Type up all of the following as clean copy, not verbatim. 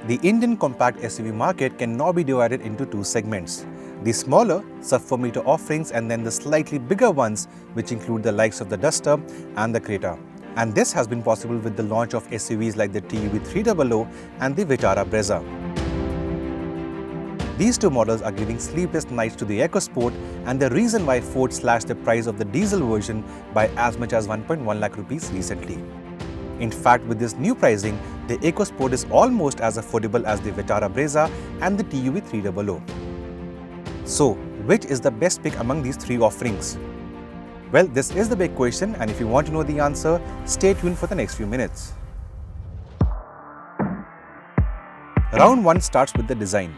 The Indian compact SUV market can now be divided into two segments. The smaller sub-4 meter offerings and then the slightly bigger ones, which include the likes of the Duster and the Creta. And this has been possible with the launch of SUVs like the TUV 300 and the Vitara Brezza. These two models are giving sleepless nights to the EcoSport, and the reason why Ford slashed the price of the diesel version by as much as 1.1 lakh rupees recently. In fact, with this new pricing, the EcoSport is almost as affordable as the Vitara Brezza and the TUV 300. So, which is the best pick among these three offerings? Well, this is the big question, and if you want to know the answer, stay tuned for the next few minutes. Round 1 starts with the design.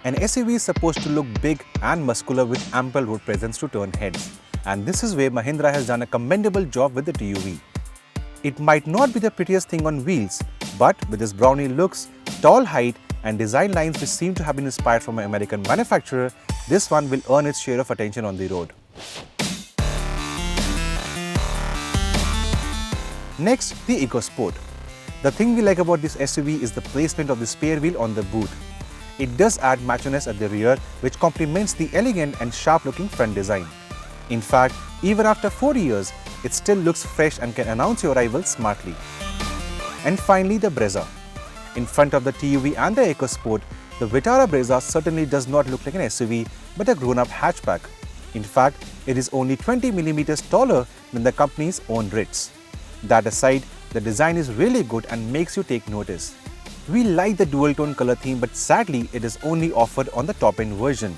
An SUV is supposed to look big and muscular with ample road presence to turn heads, and this is where Mahindra has done a commendable job with the TUV. It might not be the prettiest thing on wheels, but with its brownie looks, tall height and design lines which seem to have been inspired from an American manufacturer, this one will earn its share of attention on the road. Next, the EcoSport. The thing we like about this SUV is the placement of the spare wheel on the boot. It does add macho-ness at the rear, which complements the elegant and sharp-looking front design. In fact, even after 4 years, it still looks fresh and can announce your arrival smartly. And finally, the Brezza. In front of the TUV and the EcoSport, the Vitara Brezza certainly does not look like an SUV but a grown-up hatchback. In fact, it is only 20 mm taller than the company's own Ritz. That aside, the design is really good and makes you take notice. We like the dual-tone color theme, but sadly, it is only offered on the top-end version.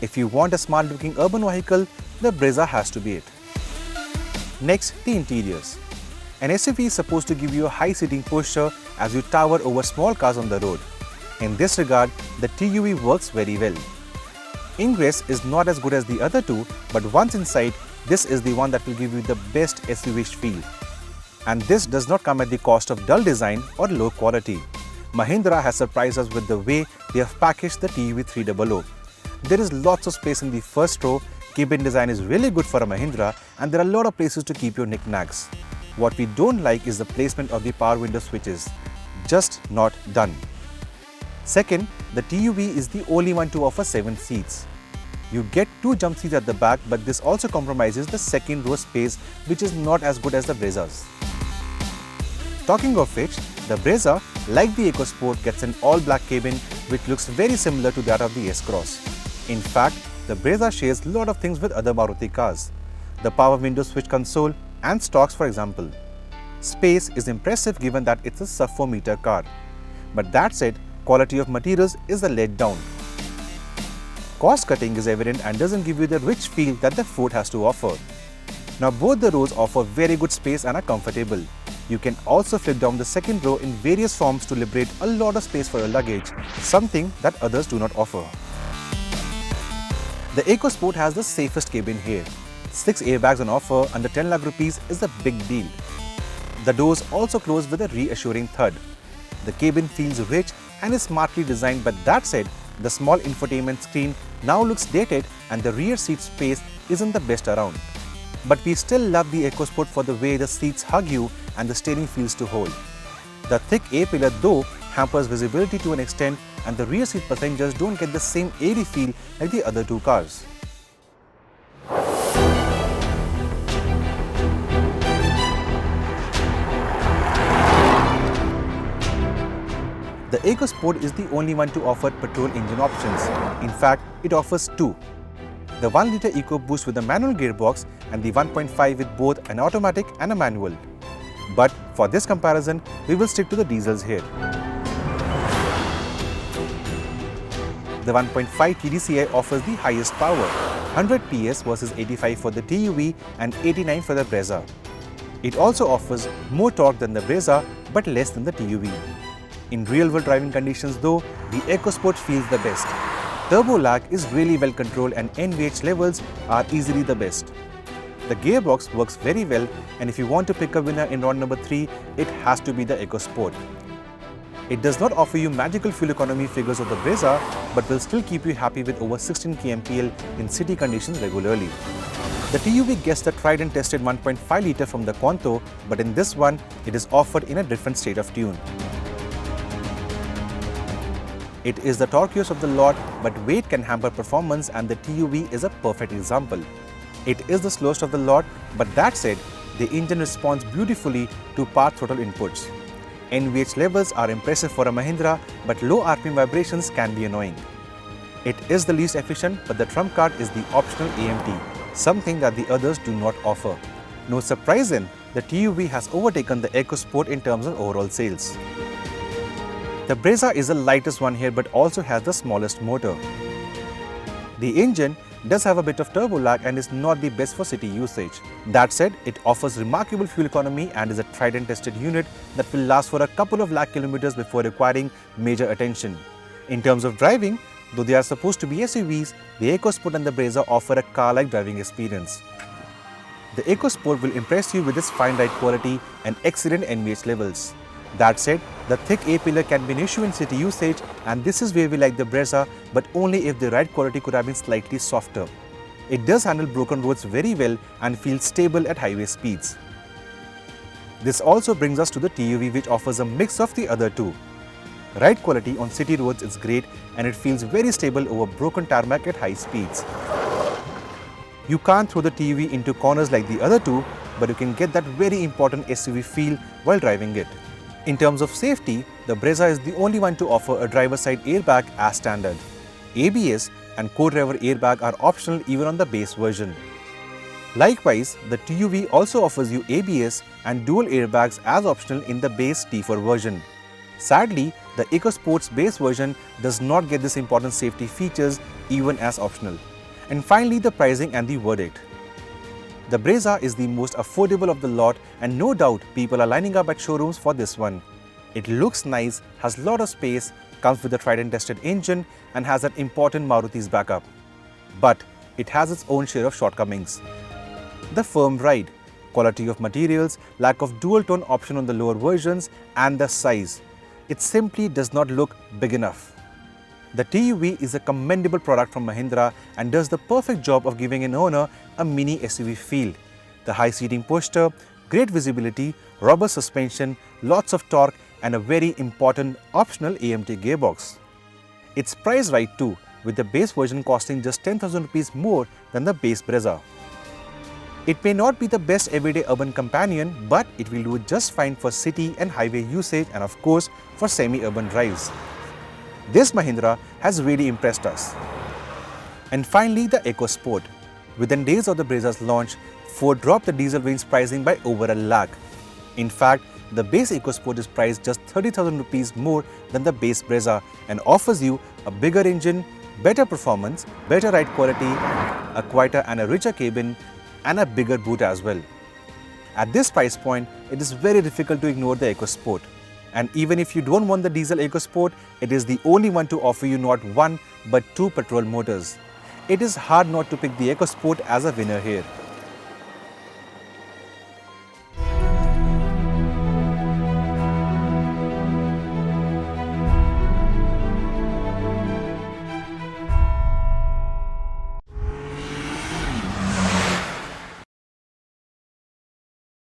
If you want a smart-looking urban vehicle, the Brezza has to be it. Next, the interiors. An SUV is supposed to give you a high seating posture as you tower over small cars on the road. In this regard, the TUV works very well. Ingress is not as good as the other two, but once inside, this is the one that will give you the best SUV-ish feel. And this does not come at the cost of dull design or low quality. Mahindra has surprised us with the way they have packaged the TUV 300. There is lots of space in the first row, cabin design is really good for a Mahindra, and there are a lot of places to keep your knickknacks. What we don't like is the placement of the power window switches. Just not done. Second, the TUV is the only one to offer 7 seats. You get 2 jump seats at the back, but this also compromises the second row space, which is not as good as the Brezzas. Talking of which, the Brezza, like the EcoSport, gets an all-black cabin which looks very similar to that of the S-Cross. In fact, the Brezza shares a lot of things with other Maruti cars. The power window switch console and stalks, for example. Space is impressive given that it's a sub-4 meter car. But that said, quality of materials is a letdown. Cost cutting is evident and doesn't give you the rich feel that the Ford has to offer. Now both the rows offer very good space and are comfortable. You can also flip down the second row in various forms to liberate a lot of space for your luggage, something that others do not offer. The EcoSport has the safest cabin here. 6 airbags on offer under 10 lakh rupees is a big deal. The doors also close with a reassuring thud. The cabin feels rich and is smartly designed, but that said, the small infotainment screen now looks dated and the rear seat space isn't the best around. But we still love the EcoSport for the way the seats hug you and the steering feels to hold. The thick A-pillar though hampers visibility to an extent, and the rear seat passengers don't get the same airy feel like the other two cars. The EcoSport is the only one to offer petrol engine options. In fact, it offers 2. The 1-litre EcoBoost with a manual gearbox and the 1.5 with both an automatic and a manual. But for this comparison, we will stick to the diesels here. The 1.5 TDCi offers the highest power, 100 PS versus 85 for the TUV and 89 for the Brezza. It also offers more torque than the Brezza but less than the TUV. In real-world driving conditions though, the EcoSport feels the best. Turbo lag is really well controlled and NVH levels are easily the best. The gearbox works very well, and if you want to pick a winner in round number 3, it has to be the EcoSport. It does not offer you magical fuel economy figures of the Brezza, but will still keep you happy with over 16 kmpl in city conditions regularly. The TUV gets the tried and tested 1.5 litre from the Quanto, but in this one, it is offered in a different state of tune. It is the torquiest of the lot, but weight can hamper performance, and the TUV is a perfect example. It is the slowest of the lot, but that said, the engine responds beautifully to part throttle inputs. NVH levels are impressive for a Mahindra, but low RPM vibrations can be annoying. It is the least efficient, but the trump card is the optional AMT, something that the others do not offer. No surprise then, the TUV has overtaken the EcoSport in terms of overall sales. The Brezza is the lightest one here, but also has the smallest motor. The engine does have a bit of turbo lag and is not the best for city usage. That said, it offers remarkable fuel economy and is a tried and tested unit that will last for a couple of lakh kilometers before requiring major attention. In terms of driving, though they are supposed to be SUVs, the EcoSport and the Brezza offer a car-like driving experience. The EcoSport will impress you with its fine ride quality and excellent NVH levels. That said, the thick A-pillar can be an issue in city usage, and this is where we like the Brezza, but only if the ride quality could have been slightly softer. It does handle broken roads very well and feels stable at highway speeds. This also brings us to the TUV, which offers a mix of the other two. Ride quality on city roads is great and it feels very stable over broken tarmac at high speeds. You can't throw the TUV into corners like the other two, but you can get that very important SUV feel while driving it. In terms of safety, the Brezza is the only one to offer a driver side airbag as standard. ABS and co-driver airbag are optional even on the base version. Likewise, the TUV also offers you ABS and dual airbags as optional in the base T4 version. Sadly, the EcoSport's base version does not get this important safety features even as optional. And finally, the pricing and the verdict. The Brezza is the most affordable of the lot, and no doubt people are lining up at showrooms for this one. It looks nice, has a lot of space, comes with a tried and tested engine and has an important Maruti's backup. But it has its own share of shortcomings. The firm ride, quality of materials, lack of dual tone option on the lower versions, and the size. It simply does not look big enough. The TUV is a commendable product from Mahindra and does the perfect job of giving an owner a mini SUV feel. The high seating posture, great visibility, robust suspension, lots of torque and a very important optional AMT gearbox. It's priced right too, with the base version costing just 10,000 rupees more than the base Brezza. It may not be the best everyday urban companion, but it will do just fine for city and highway usage and of course for semi-urban drives. This Mahindra has really impressed us. And finally, the EcoSport. Within days of the Brezza's launch, Ford dropped the diesel range pricing by over a lakh. In fact, the base EcoSport is priced just 30,000 rupees more than the base Brezza and offers you a bigger engine, better performance, better ride quality, a quieter and a richer cabin, and a bigger boot as well. At this price point, it is very difficult to ignore the EcoSport. And even if you don't want the diesel EcoSport, it is the only one to offer you not one but two petrol motors. It is hard not to pick the EcoSport as a winner here.